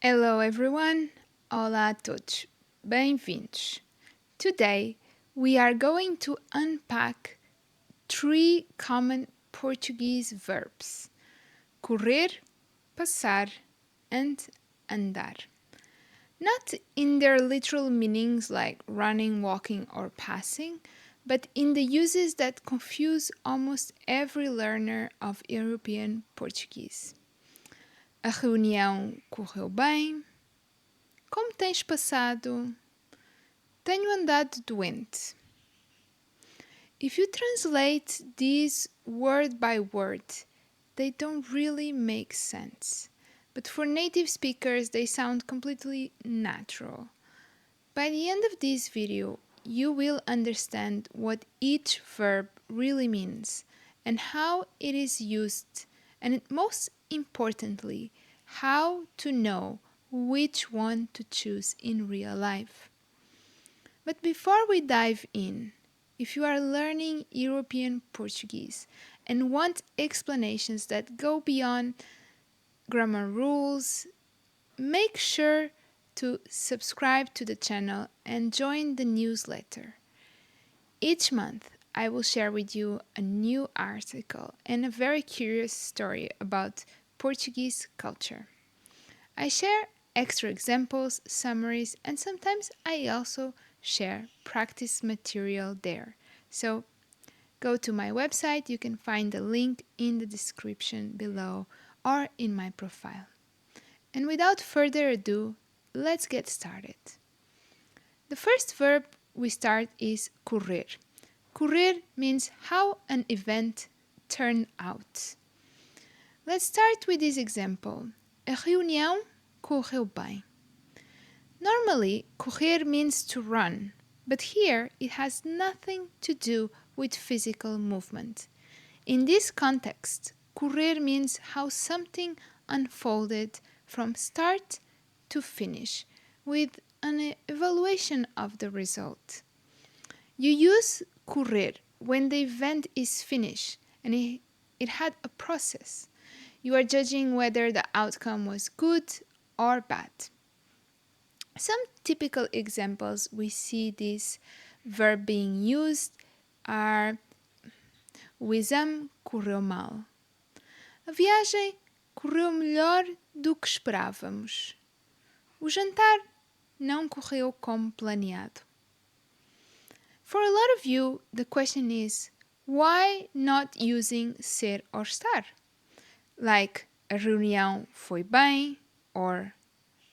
Hello everyone, olá a todos, bem-vindos. Today we are going to unpack three common Portuguese verbs: correr, passar, and andar. Not in their literal meanings like running, walking, or passing, but in the uses that confuse almost every learner of European Portuguese. A reunião correu bem? Como tens passado? Tenho andado doente. If you translate these word by word, they don't really make sense. But for native speakers, they sound completely natural. By the end of this video, you will understand what each verb really means and how it is used, and most importantly, how to know which one to choose in real life. But before we dive in, if you are learning European Portuguese and want explanations that go beyond grammar rules, make sure to subscribe to the channel and join the newsletter. Each month, I will share with you a new article and a very curious story about Portuguese culture. I share extra examples, summaries, and sometimes I also share practice material there. So go to my website, you can find the link in the description below or in my profile. And without further ado, let's get started. The first verb we start is correr. Correr means how an event turned out. Let's start with this example. A reunião correu bem. Normally, correr means to run, but here it has nothing to do with physical movement. In this context, correr means how something unfolded from start to finish, with an evaluation of the result. You use correr when the event is finished and it had a process. You are judging whether the outcome was good or bad. Some typical examples we see this verb being used are: o exame correu mal. A viagem correu melhor do que esperávamos. O jantar não correu como planeado. For a lot of you, the question is, why not using ser or estar? Like, a reunião foi bem, or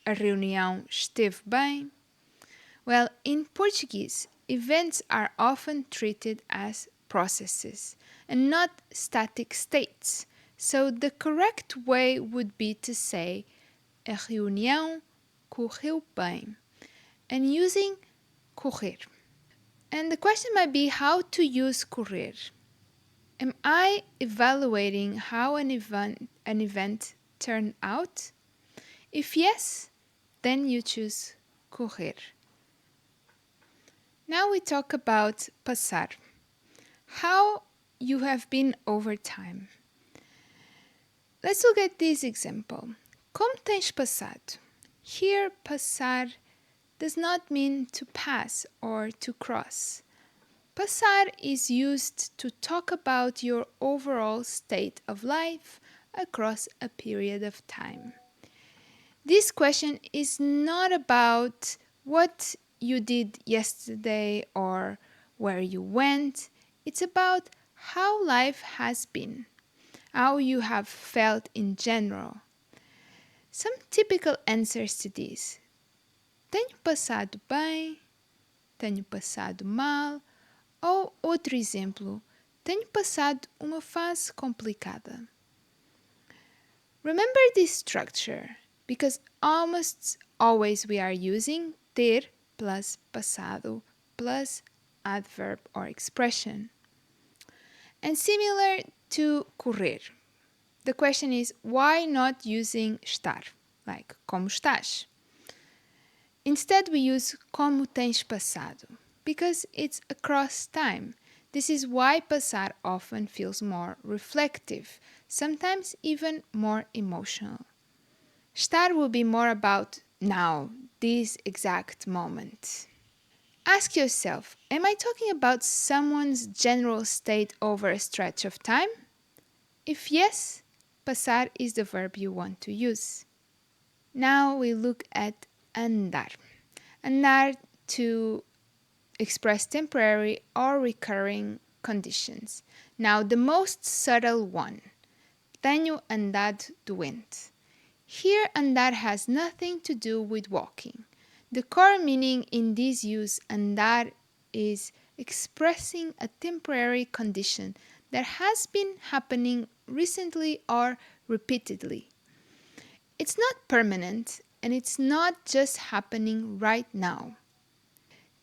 a reunião esteve bem. Well, in Portuguese, events are often treated as processes and not static states. So the correct way would be to say a reunião correu bem and using correr. And the question might be how to use correr. Am I evaluating how an event turned out? If yes, then you choose correr. Now we talk about passar. How you have been over time. Let's look at this example. Como tens passado? Here, passar does not mean to pass or to cross. Passar is used to talk about your overall state of life across a period of time. This question is not about what you did yesterday or where you went. It's about how life has been, how you have felt in general. Some typical answers to this: tenho passado bem, tenho passado mal, ou outro exemplo, tenho passado uma fase complicada. Remember this structure, because almost always we are using ter plus passado plus adverb or expression. And similar to correr, the question is why not using estar, like como estás? Instead we use como tens passado, because it's across time. This is why passar often feels more reflective, sometimes even more emotional. Estar will be more about now, this exact moment. Ask yourself, am I talking about someone's general state over a stretch of time? If yes, passar is the verb you want to use. Now we look at andar. Andar to express temporary or recurring conditions. Now the most subtle one. Tenho andado, doente. Here andar has nothing to do with walking. The core meaning in this use andar is expressing a temporary condition that has been happening recently or repeatedly. It's not permanent and it's not just happening right now.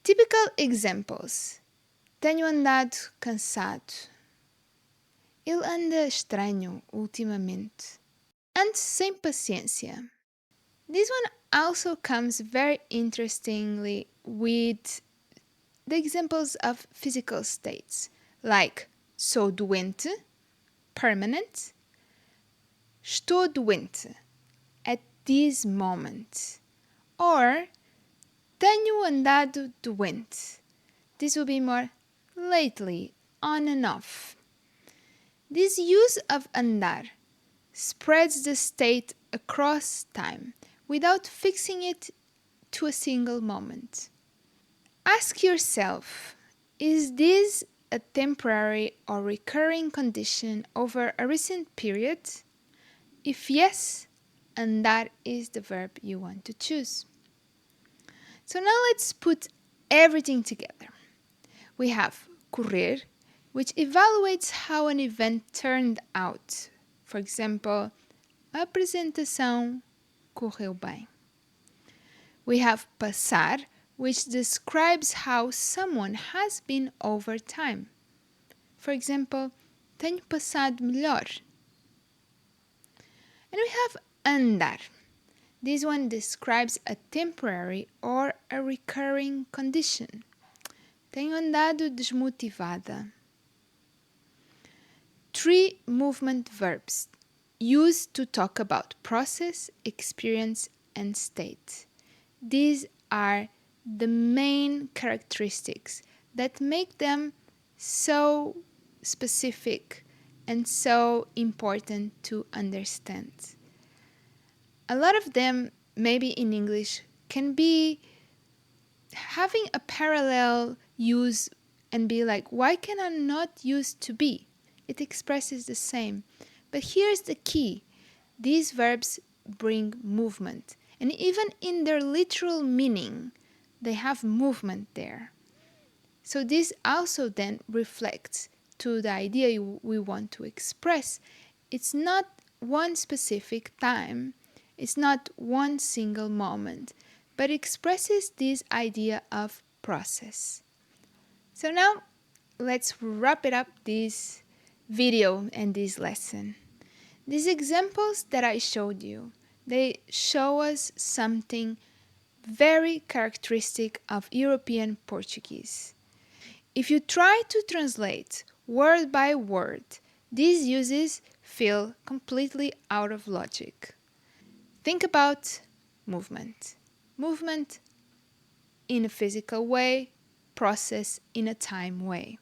Typical examples. Tenho andado cansado. Ele anda estranho ultimamente. Ando sem paciência. This one also comes very interestingly with the examples of physical states, like sou doente, permanent, estou doente, at this moment, or tenho andado doente. This will be more lately, on and off. This use of andar spreads the state across time without fixing it to a single moment. Ask yourself, is this a temporary or recurring condition over a recent period? If yes, andar is the verb you want to choose. So now let's put everything together. We have correr, which evaluates how an event turned out. For example, a apresentação correu bem. We have passar, which describes how someone has been over time. For example, tenho passado melhor. And we have andar. This one describes a temporary or a recurring condition. Tenho andado desmotivada. 3 movement verbs used to talk about process, experience, and state. These are the main characteristics that make them so specific and so important to understand. A lot of them, maybe in English, can be having a parallel use and be like, why can I not use to be? It expresses the same. But here's the key. These verbs bring movement. And even in their literal meaning, they have movement there. So this also then reflects to the idea we want to express. It's not one specific time. It's not one single moment, but expresses this idea of process. So now let's wrap it up this video and this lesson. These examples that I showed you, they show us something very characteristic of European Portuguese. If you try to translate word by word, these uses feel completely out of logic. Think about movement. Movement in a physical way, process in a time way.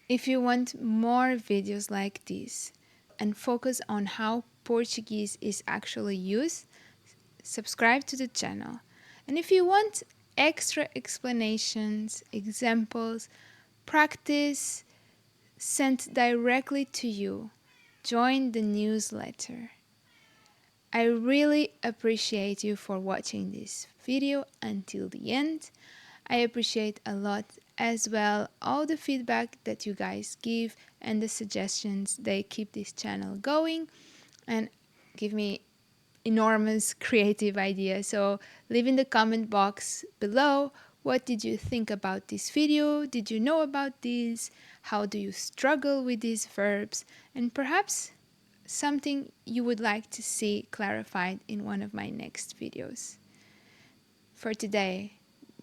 If you want more videos like this and focus on how Portuguese is actually used, subscribe to the channel. And if you want extra explanations, examples, practice sent directly to you, join the newsletter. I really appreciate you for watching this video until the end. I appreciate a lot as well all the feedback that you guys give and the suggestions. They keep this channel going and give me enormous creative ideas. So leave in the comment box below, what did you think about this video? Did you know about this? How do you struggle with these verbs? And perhaps something you would like to see clarified in one of my next videos. For today,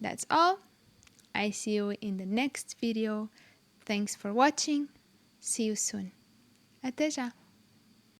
that's all. I see you in the next video. Thanks for watching. See you soon. Até já!